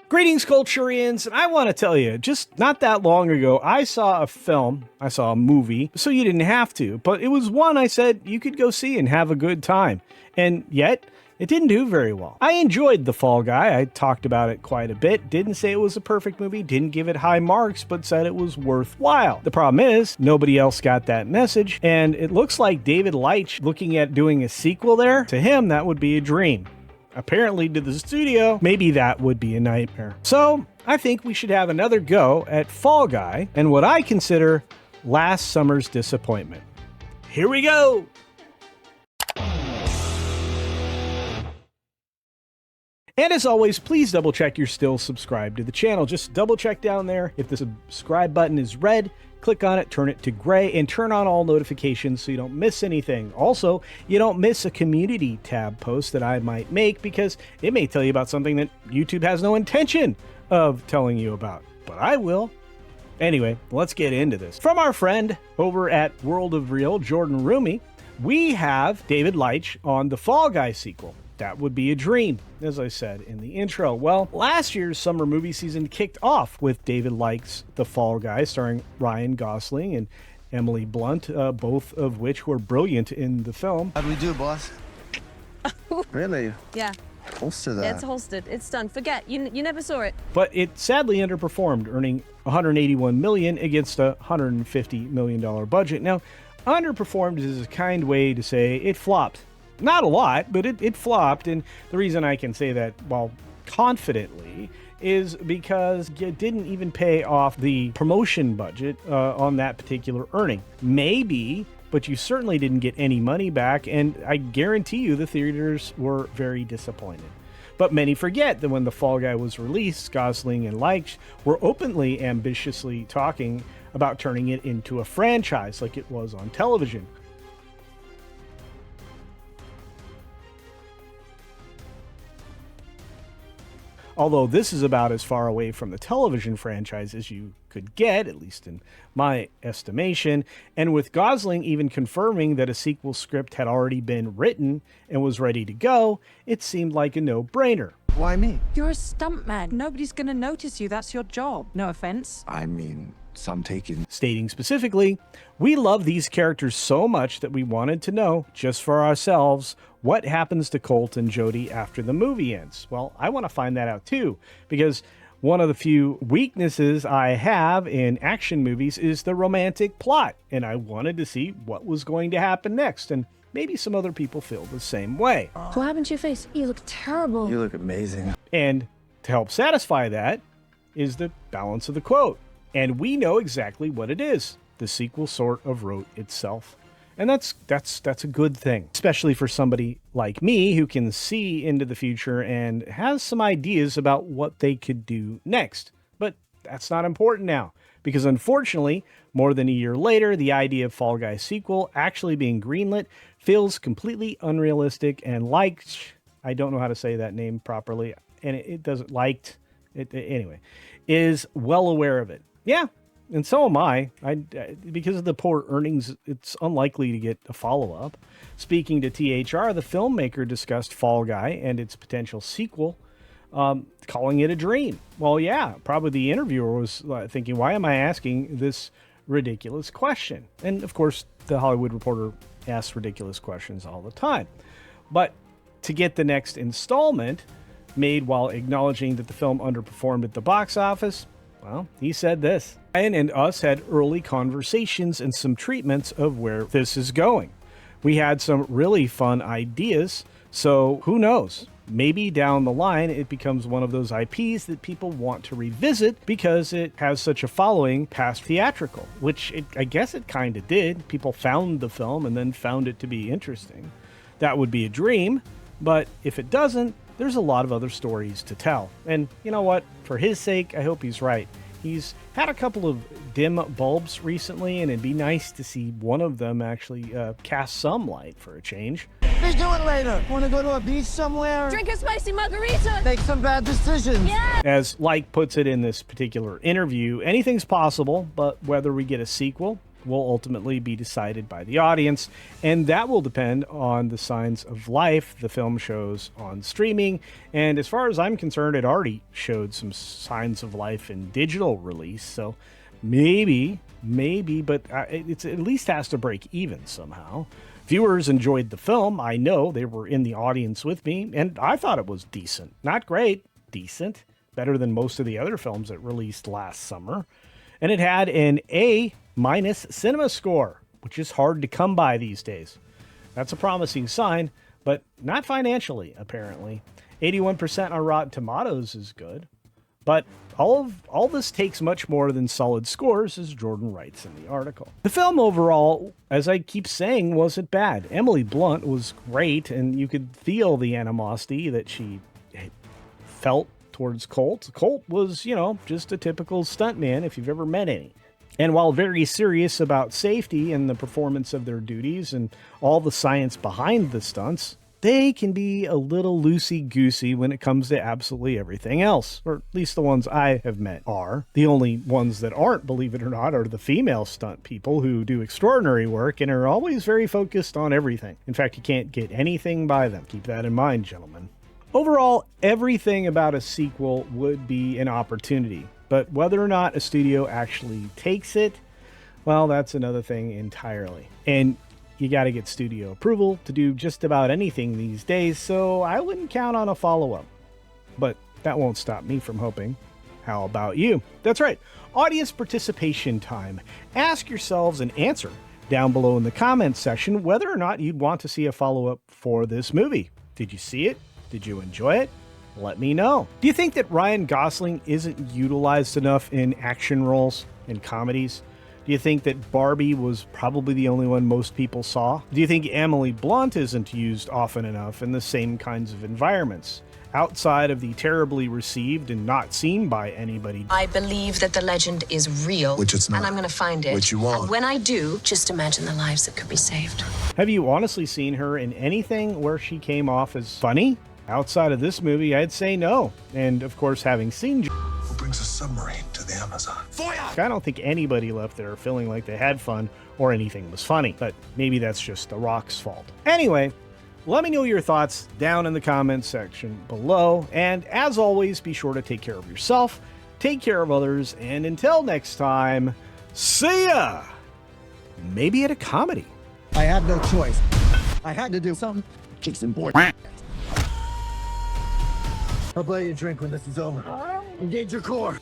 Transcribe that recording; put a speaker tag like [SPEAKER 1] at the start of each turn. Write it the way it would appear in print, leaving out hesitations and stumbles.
[SPEAKER 1] Greetings, Culturians, and I want to tell you, just not that long ago, I saw a movie, so you didn't have to, but it was one I said you could go see and have a good time, and yet, it didn't do very well. I enjoyed The Fall Guy, I talked about it quite a bit, didn't say it was a perfect movie, didn't give it high marks, but said it was worthwhile. The problem is, nobody else got that message, and it looks like David Leitch looking at doing a sequel there, to him that would be a dream. Apparently to the studio, maybe that would be a nightmare. So I think we should have another go at Fall Guy and what I consider last summer's disappointment. Here we go! And as always, please double check you're still subscribed to the channel. Just double check down there. If the subscribe button is red, click on it, turn it to gray, and turn on all notifications so you don't miss anything. Also, you don't miss a community tab post that I might make because it may tell you about something that YouTube has no intention of telling you about, but I will. Anyway, let's get into this. From our friend over at World of Real, Jordan Rumi, we have David Leitch on the Fall Guy sequel. That would be a dream, as I said in the intro. Well, last year's summer movie season kicked off with David Leitch's The Fall Guy, starring Ryan Gosling and Emily Blunt, both of which were brilliant in the film.
[SPEAKER 2] How do we do, boss? Really?
[SPEAKER 3] Yeah.
[SPEAKER 2] Holster that.
[SPEAKER 3] Yeah, it's holstered. It's done. Forget. You never saw it.
[SPEAKER 1] But it sadly underperformed, earning $181 million against a $150 million budget. Now, underperformed is a kind way to say it flopped. Not a lot, but it flopped, and the reason I can say that, well, confidently, is because it didn't even pay off the promotion budget on that particular earning. Maybe, but you certainly didn't get any money back, and I guarantee you the theaters were very disappointed. But many forget that when The Fall Guy was released, Gosling and Leitch were openly, ambitiously talking about turning it into a franchise like it was on television. Although this is about as far away from the television franchise as you could get, at least in my estimation, and with Gosling even confirming that a sequel script had already been written and was ready to go, it seemed like a no-brainer.
[SPEAKER 2] Why me?
[SPEAKER 4] You're a stuntman. Nobody's gonna notice you. That's your job. No offense.
[SPEAKER 2] I mean, some taking.
[SPEAKER 1] Stating specifically, we love these characters so much that we wanted to know, just for ourselves, what happens to Colt and Jody after the movie ends. Well, I want to find that out too, because one of the few weaknesses I have in action movies is the romantic plot, and I wanted to see what was going to happen next, and maybe some other people feel the same way.
[SPEAKER 5] What happened to your face? You look terrible.
[SPEAKER 2] You look amazing.
[SPEAKER 1] And to help satisfy that is the balance of the quote. And we know exactly what it is. The sequel sort of wrote itself. And that's a good thing, especially for somebody like me who can see into the future and has some ideas about what they could do next. But that's not important now, because unfortunately, more than a year later, the idea of Fall Guy sequel actually being greenlit feels completely unrealistic, and Leitch, I don't know how to say that name properly, and it doesn't liked it anyway, is well aware of it. Yeah. And so am I. Because of the poor earnings, it's unlikely to get a follow-up. Speaking to THR, the filmmaker discussed Fall Guy and its potential sequel, calling it a dream. Well, yeah, probably the interviewer was thinking, why am I asking this ridiculous question? And, of course, the Hollywood Reporter asks ridiculous questions all the time. But to get the next installment made while acknowledging that the film underperformed at the box office, well, he said this. Ryan and us had early conversations and some treatments of where this is going. We had some really fun ideas, so who knows? Maybe down the line it becomes one of those IPs that people want to revisit because it has such a following past theatrical, which I guess it kind of did. People found the film and then found it to be interesting. That would be a dream, but if it doesn't, there's a lot of other stories to tell. And you know what? For his sake, I hope he's right. He's had a couple of dim bulbs recently, and it'd be nice to see one of them actually cast some light for a change.
[SPEAKER 6] What are you doing later? Want to go to a beach somewhere?
[SPEAKER 3] Drink a spicy margarita.
[SPEAKER 6] Make some bad decisions.
[SPEAKER 3] Yeah.
[SPEAKER 1] As Like puts it in this particular interview, anything's possible, but whether we get a sequel, will ultimately be decided by the audience, and that will depend on the signs of life the film shows on streaming. And as far as I'm concerned, it already showed some signs of life in digital release, so maybe, but it at least has to break even somehow. Viewers enjoyed the film. I know they were in the audience with me, and I thought it was decent. Not great, decent. Better than most of the other films that released last summer. And it had an A- CinemaScore, which is hard to come by these days. That's a promising sign, but not financially, apparently. 81% on Rotten Tomatoes is good. But all this takes much more than solid scores, as Jordan writes in the article. The film overall, as I keep saying, wasn't bad. Emily Blunt was great, and you could feel the animosity that she felt towards Colt. Colt was, just a typical stuntman if you've ever met any. And while very serious about safety and the performance of their duties and all the science behind the stunts, they can be a little loosey-goosey when it comes to absolutely everything else. Or at least the ones I have met are. The only ones that aren't, believe it or not, are the female stunt people who do extraordinary work and are always very focused on everything. In fact, you can't get anything by them. Keep that in mind, gentlemen. Overall, everything about a sequel would be an opportunity, but whether or not a studio actually takes it, well, that's another thing entirely. And you got to get studio approval to do just about anything these days, so I wouldn't count on a follow-up. But that won't stop me from hoping. How about you? That's right, audience participation time. Ask yourselves and answer down below in the comments section whether or not you'd want to see a follow-up for this movie. Did you see it? Did you enjoy it? Let me know. Do you think that Ryan Gosling isn't utilized enough in action roles and comedies? Do you think that Barbie was probably the only one most people saw? Do you think Emily Blunt isn't used often enough in the same kinds of environments? Outside of the terribly received and not seen by anybody.
[SPEAKER 7] I believe that the legend is real.
[SPEAKER 2] Which it's not.
[SPEAKER 7] And I'm going to find it.
[SPEAKER 2] Which you won't.
[SPEAKER 7] And when I do, just imagine the lives that could be saved.
[SPEAKER 1] Have you honestly seen her in anything where she came off as funny? Outside of this movie, I'd say no. And of course, having seen
[SPEAKER 8] Who brings a submarine to the Amazon?
[SPEAKER 1] I don't think anybody left there feeling like they had fun or anything was funny, but maybe that's just The Rock's fault. Anyway, let me know your thoughts down in the comments section below, and as always, be sure to take care of yourself, take care of others, and until next time, see ya! Maybe at a comedy.
[SPEAKER 6] I had no choice. I had to do something. It's important. I'll buy you a drink when this is over. Engage your core.